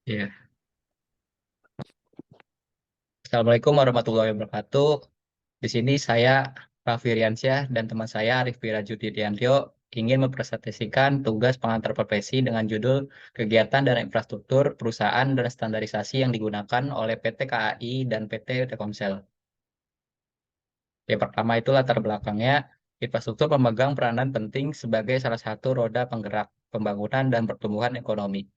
Iya. Assalamualaikum warahmatullahi wabarakatuh. Di sini saya Raffi Riansyah dan teman saya Arif Wirajudindiantio ingin mempresentasikan tugas pengantar profesi dengan judul Kegiatan dan Infrastruktur Perusahaan dan Standarisasi yang digunakan oleh PT KAI dan PT Telkomsel. Yang pertama itu latar belakangnya, infrastruktur memegang peranan penting sebagai salah satu roda penggerak pembangunan dan pertumbuhan ekonomi.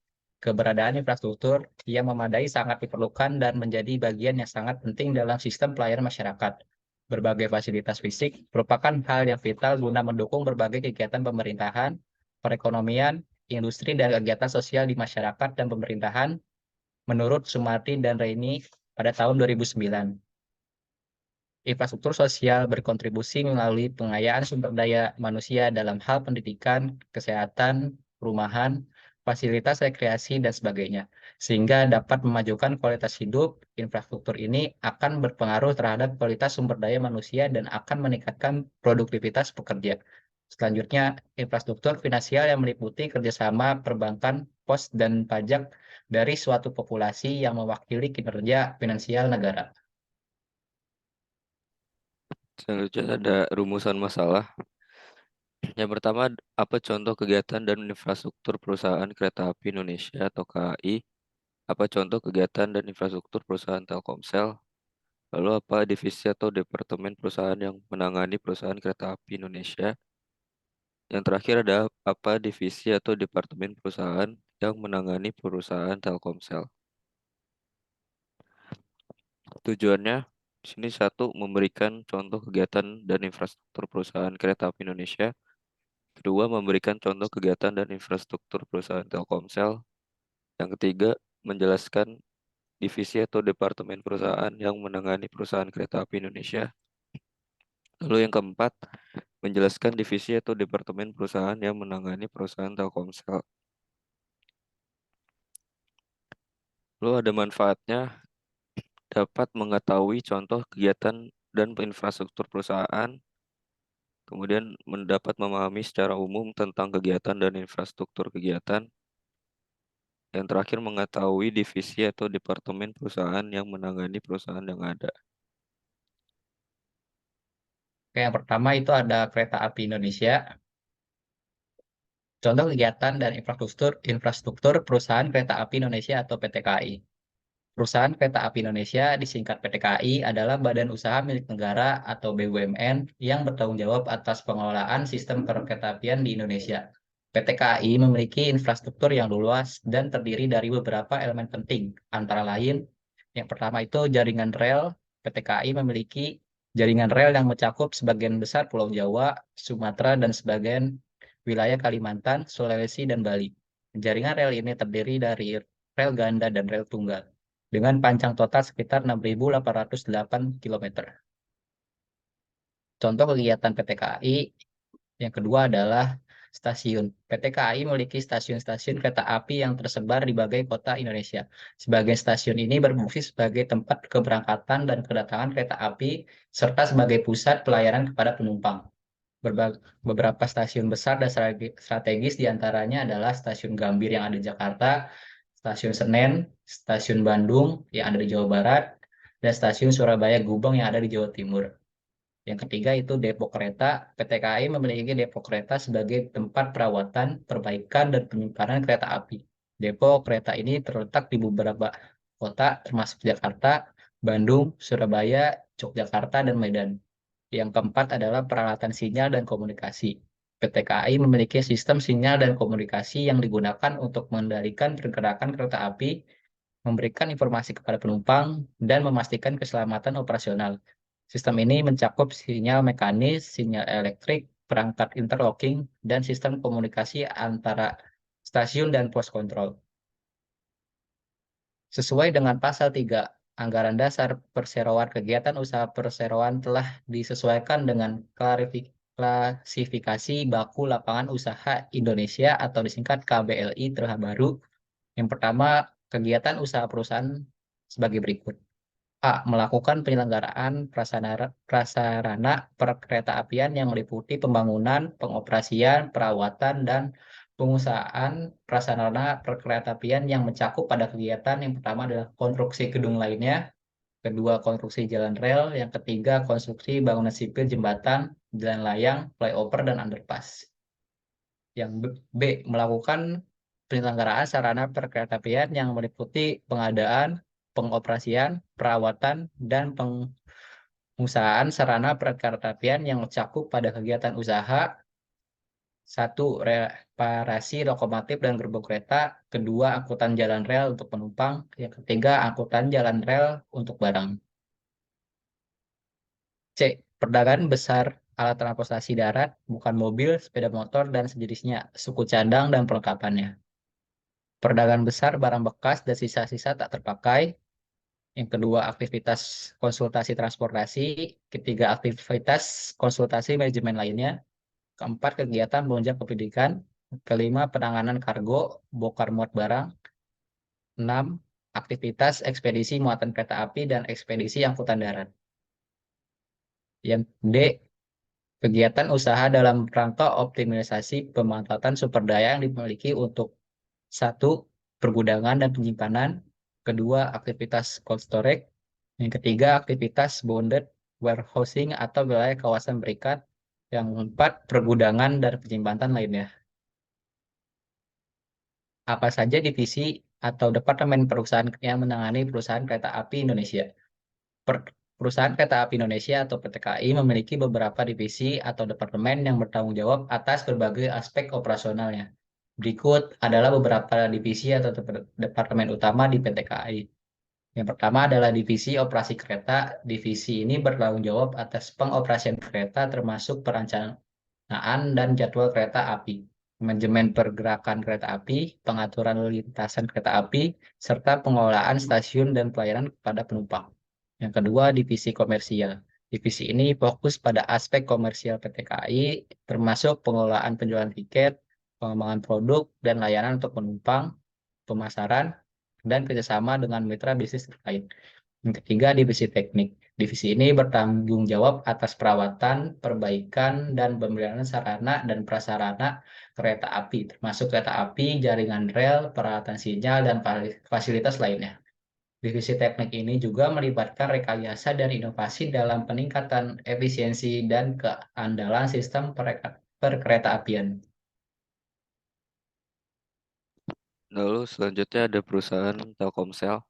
Keberadaan infrastruktur yang memadai sangat diperlukan dan menjadi bagian yang sangat penting dalam sistem pelayanan masyarakat. Berbagai fasilitas fisik merupakan hal yang vital guna mendukung berbagai kegiatan pemerintahan, perekonomian, industri, dan kegiatan sosial di masyarakat dan pemerintahan menurut Sumarti dan Reini pada tahun 2009. Infrastruktur sosial berkontribusi melalui pengayaan sumber daya manusia dalam hal pendidikan, kesehatan, perumahan, fasilitas rekreasi, dan sebagainya, sehingga dapat memajukan kualitas hidup. Infrastruktur ini akan berpengaruh terhadap kualitas sumber daya manusia dan akan meningkatkan produktivitas pekerja. Selanjutnya, infrastruktur finansial yang meliputi kerjasama perbankan, pos, dan pajak dari suatu populasi yang mewakili kinerja finansial negara. Selanjutnya ada rumusan masalah. Yang pertama, apa contoh kegiatan dan infrastruktur perusahaan kereta api Indonesia atau KAI? Apa contoh kegiatan dan infrastruktur perusahaan Telkomsel? Lalu apa divisi atau departemen perusahaan yang menangani perusahaan kereta api Indonesia? Yang terakhir ada apa divisi atau departemen perusahaan yang menangani perusahaan Telkomsel? Tujuannya di sini satu, memberikan contoh kegiatan dan infrastruktur perusahaan kereta api Indonesia. Kedua, memberikan contoh kegiatan dan infrastruktur perusahaan Telkomsel. Yang ketiga, menjelaskan divisi atau departemen perusahaan yang menangani perusahaan kereta api Indonesia. Lalu yang keempat, menjelaskan divisi atau departemen perusahaan yang menangani perusahaan Telkomsel. Lalu ada manfaatnya, dapat mengetahui contoh kegiatan dan infrastruktur perusahaan, kemudian mendapat memahami secara umum tentang kegiatan dan infrastruktur kegiatan. Yang terakhir, mengetahui divisi atau departemen perusahaan yang menangani perusahaan yang ada. Oke, yang pertama itu ada Kereta Api Indonesia. Contoh kegiatan dan infrastruktur perusahaan Kereta Api Indonesia atau PT KAI. Perusahaan Kereta Api Indonesia disingkat PT KAI adalah badan usaha milik negara atau BUMN yang bertanggung jawab atas pengelolaan sistem perkeretaapian di Indonesia. PT KAI memiliki infrastruktur yang luas dan terdiri dari beberapa elemen penting, antara lain yang pertama itu jaringan rel. PT KAI memiliki jaringan rel yang mencakup sebagian besar Pulau Jawa, Sumatera, dan sebagian wilayah Kalimantan, Sulawesi, dan Bali. Jaringan rel ini terdiri dari rel ganda dan rel tunggal, dengan panjang total sekitar 6.808 km. Contoh kegiatan PT KAI yang kedua adalah stasiun. PT KAI memiliki stasiun-stasiun kereta api yang tersebar di berbagai kota Indonesia. Sebagian stasiun ini berfungsi sebagai tempat keberangkatan dan kedatangan kereta api, serta sebagai pusat pelayanan kepada penumpang. Beberapa stasiun besar dan strategis diantaranya adalah Stasiun Gambir yang ada di Jakarta, Stasiun Senen, Stasiun Bandung yang ada di Jawa Barat, dan Stasiun Surabaya Gubeng yang ada di Jawa Timur. Yang ketiga itu depo kereta. PT KAI memiliki depo kereta sebagai tempat perawatan, perbaikan, dan penyimpanan kereta api. Depo kereta ini terletak di beberapa kota termasuk Jakarta, Bandung, Surabaya, Yogyakarta, dan Medan. Yang keempat adalah peralatan sinyal dan komunikasi. PT KAI memiliki sistem sinyal dan komunikasi yang digunakan untuk mengendalikan pergerakan kereta api, memberikan informasi kepada penumpang, dan memastikan keselamatan operasional. Sistem ini mencakup sinyal mekanis, sinyal elektrik, perangkat interlocking, dan sistem komunikasi antara stasiun dan pos kontrol. Sesuai dengan pasal 3 Anggaran Dasar Perseroan, kegiatan usaha perseroan telah disesuaikan dengan klasifikasi baku lapangan usaha Indonesia atau disingkat KBLI terbaru. Yang pertama, kegiatan usaha perusahaan sebagai berikut. A. Melakukan penyelenggaraan prasarana perkeretaapian yang meliputi pembangunan, pengoperasian, perawatan, dan pengusahaan prasarana perkeretaapian yang mencakup pada kegiatan yang pertama adalah konstruksi gedung lainnya, kedua konstruksi jalan rel, yang ketiga konstruksi bangunan sipil jembatan, jalan layang, flyover, dan underpass. Yang B, melakukan penyelenggaraan sarana perkeretaapian yang meliputi pengadaan, pengoperasian, perawatan, dan pengusahaan sarana perkeretaapian yang mencakup pada kegiatan usaha. Satu, reparasi lokomotif dan gerbong kereta. Kedua, angkutan jalan rel untuk penumpang. Yang ketiga, angkutan jalan rel untuk barang. C, perdagangan besar alat transportasi darat, bukan mobil, sepeda motor, dan sejenisnya, suku cadang dan perlengkapannya. Perdagangan besar barang bekas dan sisa-sisa tak terpakai. Yang kedua, aktivitas konsultasi transportasi. Ketiga, aktivitas konsultasi manajemen lainnya. Keempat, kegiatan penunjang kependidikan. Kelima, penanganan kargo, bongkar muat barang. Enam, aktivitas ekspedisi muatan kereta api dan ekspedisi angkutan darat. Yang D, kegiatan usaha dalam rangka optimalisasi pemanfaatan sumber daya yang dimiliki untuk satu, pergudangan dan penyimpanan. Kedua, aktivitas cold storage. Yang ketiga, aktivitas bonded warehousing atau wilayah kawasan berikat. Yang keempat, pergudangan dan penyimpanan lainnya. Apa saja divisi atau departemen perusahaan yang menangani perusahaan kereta api Indonesia? Perusahaan Kereta Api Indonesia atau PT KAI memiliki beberapa divisi atau departemen yang bertanggung jawab atas berbagai aspek operasionalnya. Berikut adalah beberapa divisi atau departemen utama di PT KAI. Yang pertama adalah divisi operasi kereta. Divisi ini bertanggung jawab atas pengoperasian kereta termasuk perencanaan dan jadwal kereta api, manajemen pergerakan kereta api, pengaturan lintasan kereta api, serta pengelolaan stasiun dan pelayanan kepada penumpang. Yang kedua, divisi komersial. Divisi ini fokus pada aspek komersial PT KAI, termasuk pengelolaan penjualan tiket, pengembangan produk dan layanan untuk penumpang, pemasaran, dan kerjasama dengan mitra bisnis lain. Yang ketiga, divisi teknik. Divisi ini bertanggung jawab atas perawatan, perbaikan, dan pemeliharaan sarana dan prasarana kereta api, termasuk kereta api, jaringan rel, peralatan sinyal, dan fasilitas lainnya. Divisi teknik ini juga melibatkan rekayasa dan inovasi dalam peningkatan efisiensi dan keandalan sistem perkeretaapian. Lalu selanjutnya ada perusahaan Telkomsel.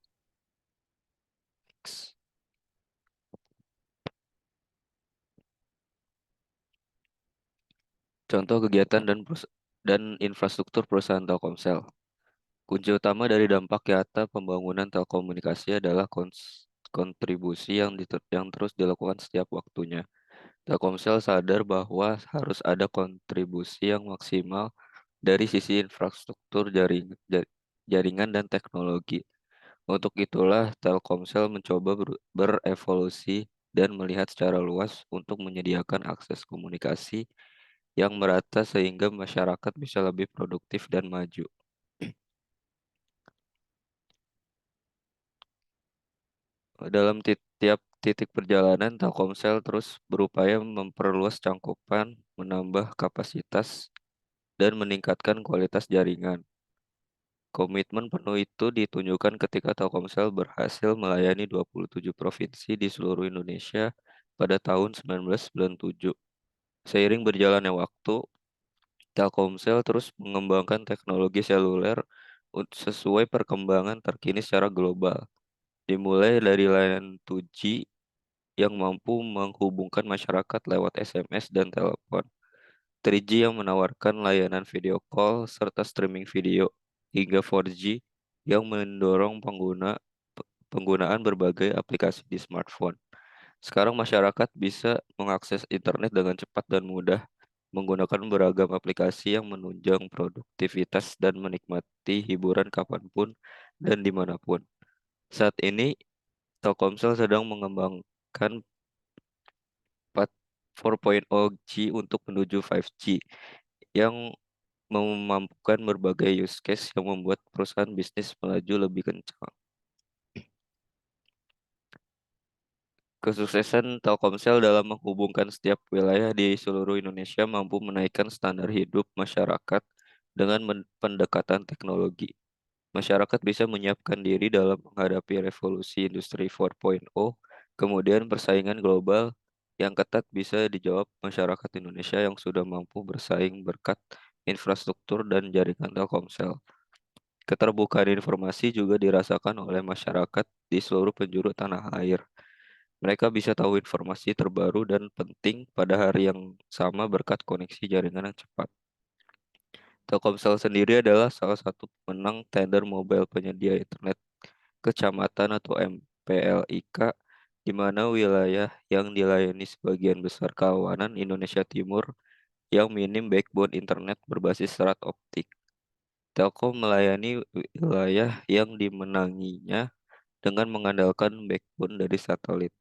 Contoh kegiatan dan infrastruktur perusahaan Telkomsel. Kunci utama dari dampak nyata pembangunan telekomunikasi adalah kontribusi yang terus dilakukan setiap waktunya. Telkomsel sadar bahwa harus ada kontribusi yang maksimal dari sisi infrastruktur jaringan dan teknologi. Untuk itulah Telkomsel mencoba berevolusi dan melihat secara luas untuk menyediakan akses komunikasi yang merata sehingga masyarakat bisa lebih produktif dan maju. Dalam tiap titik perjalanan, Telkomsel terus berupaya memperluas cangkupan, menambah kapasitas, dan meningkatkan kualitas jaringan. Komitmen penuh itu ditunjukkan ketika Telkomsel berhasil melayani 27 provinsi di seluruh Indonesia pada tahun 1997. Seiring berjalannya waktu, Telkomsel terus mengembangkan teknologi seluler sesuai perkembangan terkini secara global. Dimulai dari layanan 2G yang mampu menghubungkan masyarakat lewat SMS dan telepon, 3G yang menawarkan layanan video call serta streaming video, hingga 4G yang mendorong penggunaan berbagai aplikasi di smartphone. Sekarang masyarakat bisa mengakses internet dengan cepat dan mudah, menggunakan beragam aplikasi yang menunjang produktivitas dan menikmati hiburan kapanpun dan dimanapun. Saat ini, Telkomsel sedang mengembangkan 4.0G untuk menuju 5G yang memampukan berbagai use case yang membuat perusahaan bisnis melaju lebih kencang. Kesuksesan Telkomsel dalam menghubungkan setiap wilayah di seluruh Indonesia mampu menaikkan standar hidup masyarakat dengan pendekatan teknologi. Masyarakat bisa menyiapkan diri dalam menghadapi revolusi industri 4.0, kemudian persaingan global yang ketat bisa dijawab masyarakat Indonesia yang sudah mampu bersaing berkat infrastruktur dan jaringan Telkomsel. Keterbukaan informasi juga dirasakan oleh masyarakat di seluruh penjuru tanah air. Mereka bisa tahu informasi terbaru dan penting pada hari yang sama berkat koneksi jaringan yang cepat. Telkomsel sendiri adalah salah satu pemenang tender mobile penyedia internet kecamatan atau MPLIK, di mana wilayah yang dilayani sebagian besar kawanan Indonesia Timur yang minim backbone internet berbasis serat optik. Telkom melayani wilayah yang dimenanginya dengan mengandalkan backbone dari satelit.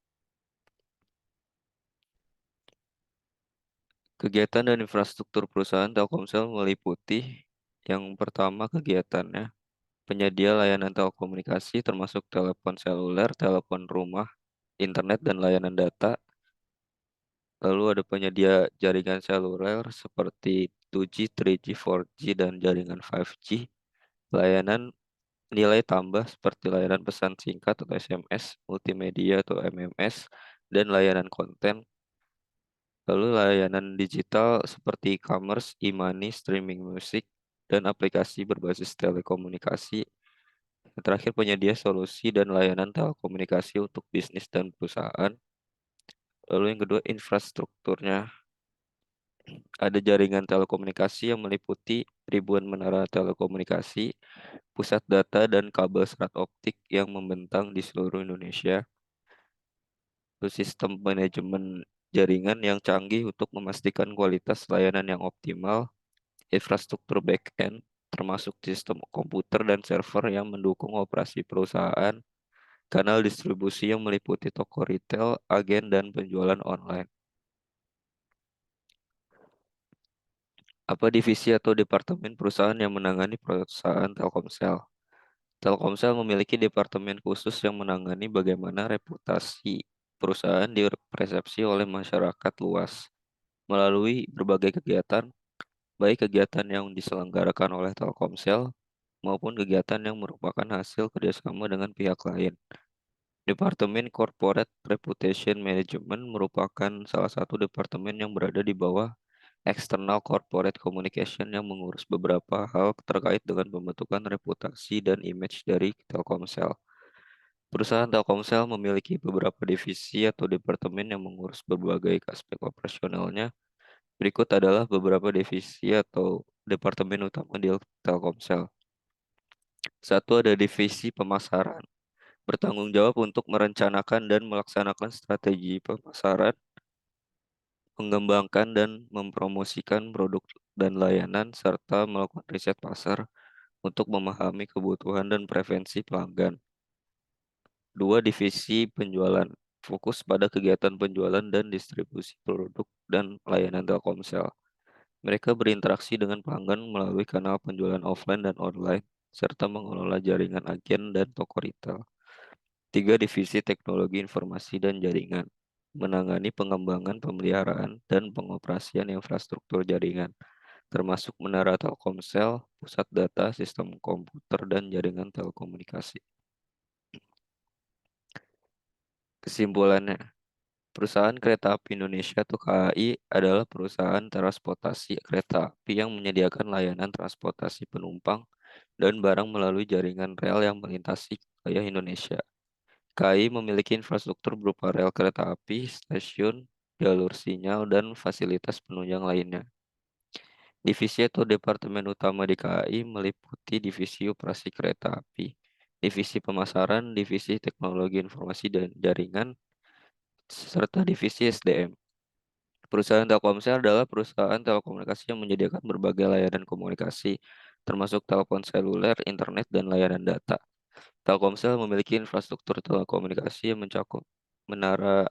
Kegiatan dan infrastruktur perusahaan Telkomsel meliputi yang pertama kegiatannya penyedia layanan telekomunikasi termasuk telepon seluler, telepon rumah, internet dan layanan data. Lalu ada penyedia jaringan seluler seperti 2G, 3G, 4G dan jaringan 5G. Layanan nilai tambah seperti layanan pesan singkat atau SMS, multimedia atau MMS, dan layanan konten. Lalu layanan digital seperti e-commerce, e-money, streaming musik, dan aplikasi berbasis telekomunikasi. Yang terakhir penyedia solusi dan layanan telekomunikasi untuk bisnis dan perusahaan. Lalu yang kedua infrastrukturnya. Ada jaringan telekomunikasi yang meliputi ribuan menara telekomunikasi, pusat data, dan kabel serat optik yang membentang di seluruh Indonesia. Terus sistem manajemen jaringan yang canggih untuk memastikan kualitas layanan yang optimal, infrastruktur back-end, termasuk sistem komputer dan server yang mendukung operasi perusahaan, kanal distribusi yang meliputi toko retail, agen, dan penjualan online. Apa divisi atau departemen perusahaan yang menangani perusahaan Telkomsel? Telkomsel memiliki departemen khusus yang menangani bagaimana reputasi perusahaan dipersepsi oleh masyarakat luas melalui berbagai kegiatan, baik kegiatan yang diselenggarakan oleh Telkomsel maupun kegiatan yang merupakan hasil kerjasama dengan pihak lain. Departemen Corporate Reputation Management merupakan salah satu departemen yang berada di bawah External Corporate Communication yang mengurus beberapa hal terkait dengan pembentukan reputasi dan image dari Telkomsel. Perusahaan Telkomsel memiliki beberapa divisi atau departemen yang mengurus berbagai aspek operasionalnya. Berikut adalah beberapa divisi atau departemen utama di Telkomsel. Satu ada divisi pemasaran, bertanggung jawab untuk merencanakan dan melaksanakan strategi pemasaran, mengembangkan dan mempromosikan produk dan layanan, serta melakukan riset pasar untuk memahami kebutuhan dan preferensi pelanggan. Dua, divisi penjualan, fokus pada kegiatan penjualan dan distribusi produk dan layanan Telkomsel. Mereka berinteraksi dengan pelanggan melalui kanal penjualan offline dan online, serta mengelola jaringan agen dan toko retail. Tiga, divisi teknologi informasi dan jaringan, menangani pengembangan, pemeliharaan, dan pengoperasian infrastruktur jaringan, termasuk menara Telkomsel, pusat data, sistem komputer, dan jaringan telekomunikasi. Kesimpulannya, Perusahaan Kereta Api Indonesia atau KAI adalah perusahaan transportasi kereta api yang menyediakan layanan transportasi penumpang dan barang melalui jaringan rel yang melintasi wilayah Indonesia. KAI memiliki infrastruktur berupa rel kereta api, stasiun, jalur sinyal, dan fasilitas penunjang lainnya. Divisi atau departemen utama di KAI meliputi divisi operasi kereta api, divisi pemasaran, divisi teknologi informasi dan jaringan, serta divisi SDM. Perusahaan Telkomsel adalah perusahaan telekomunikasi yang menyediakan berbagai layanan komunikasi, termasuk telepon seluler, internet, dan layanan data. Telkomsel memiliki infrastruktur telekomunikasi yang mencakup menara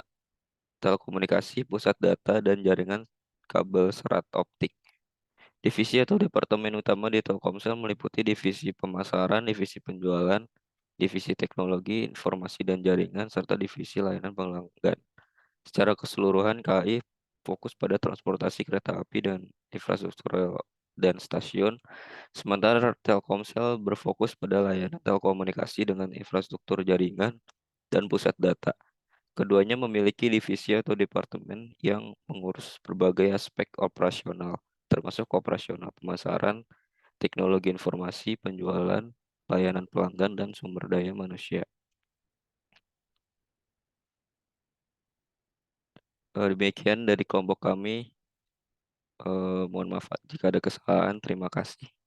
telekomunikasi, pusat data, dan jaringan kabel serat optik. Divisi atau departemen utama di Telkomsel meliputi divisi pemasaran, divisi penjualan, divisi teknologi, informasi dan jaringan, serta divisi layanan pelanggan. Secara keseluruhan, KAI fokus pada transportasi kereta api dan infrastruktur rel dan stasiun, sementara Telkomsel berfokus pada layanan telekomunikasi dengan infrastruktur jaringan dan pusat data. Keduanya memiliki divisi atau departemen yang mengurus berbagai aspek operasional, termasuk operasional pemasaran, teknologi informasi, penjualan, layanan pelanggan, dan sumber daya manusia. Demikian dari kelompok kami. Mohon maaf jika ada kesalahan. Terima kasih.